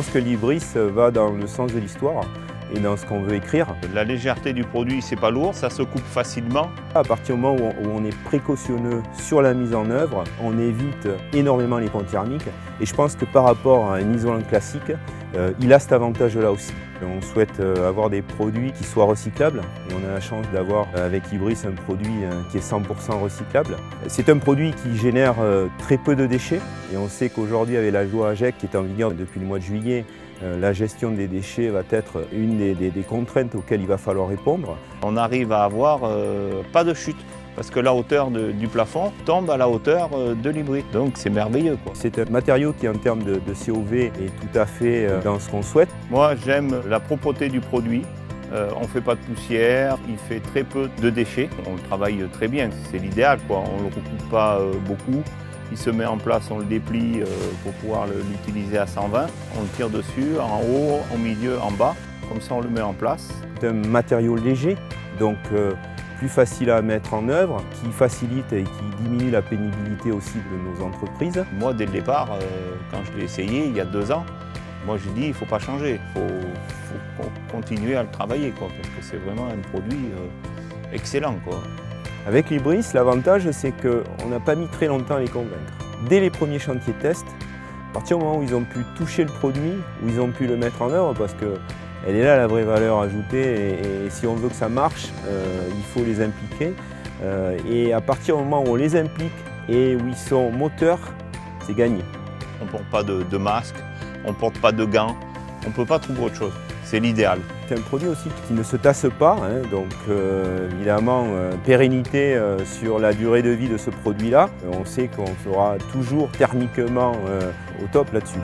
pense que l'Ibris va dans le sens de l'histoire et dans ce qu'on veut écrire. La légèreté du produit, c'est pas lourd, ça se coupe facilement. À partir du moment où on est précautionneux sur la mise en œuvre, on évite énormément les ponts thermiques. Et je pense que par rapport à un isolant classique, il a cet avantage-là aussi. On souhaite avoir des produits qui soient recyclables et on a la chance d'avoir avec Ibris un produit qui est 100% recyclable. C'est un produit qui génère très peu de déchets et on sait qu'aujourd'hui avec la loi AGEC qui est en vigueur depuis le mois de juillet, la gestion des déchets va être une des contraintes auxquelles il va falloir répondre. On arrive à avoir pas de chute parce que la hauteur du plafond tombe à la hauteur de l'Ibris. Donc c'est merveilleux, quoi. C'est un matériau qui en termes de COV est tout à fait dans ce qu'on souhaite. Moi j'aime la propreté du produit. On ne fait pas de poussière, il fait très peu de déchets. On le travaille très bien, c'est l'idéal, quoi. On ne le recoupe pas beaucoup. Il se met en place, on le déplie pour pouvoir l'utiliser à 120. On le tire dessus, en haut, au milieu, en bas. Comme ça, on le met en place. C'est un matériau léger, donc plus facile à mettre en œuvre, qui facilite et qui diminue la pénibilité aussi de nos entreprises. Moi, dès le départ, quand je l'ai essayé, il y a 2 ans, moi j'ai dit il ne faut pas changer, il faut continuer à le travailler, quoi, parce que c'est vraiment un produit excellent, quoi. Avec l'Ibris, l'avantage c'est qu'on n'a pas mis très longtemps à les convaincre. Dès les premiers chantiers tests, à partir du moment où ils ont pu toucher le produit, où ils ont pu le mettre en œuvre, parce qu'elle est là la vraie valeur ajoutée et si on veut que ça marche, il faut les impliquer. Et à partir du moment où on les implique et où ils sont moteurs, c'est gagné. On ne porte pas de masque, on ne porte pas de gants, on ne peut pas trouver autre chose. C'est l'idéal. C'est un produit aussi qui ne se tasse pas, hein, donc évidemment pérennité sur la durée de vie de ce produit-là. On sait qu'on sera toujours thermiquement au top là-dessus.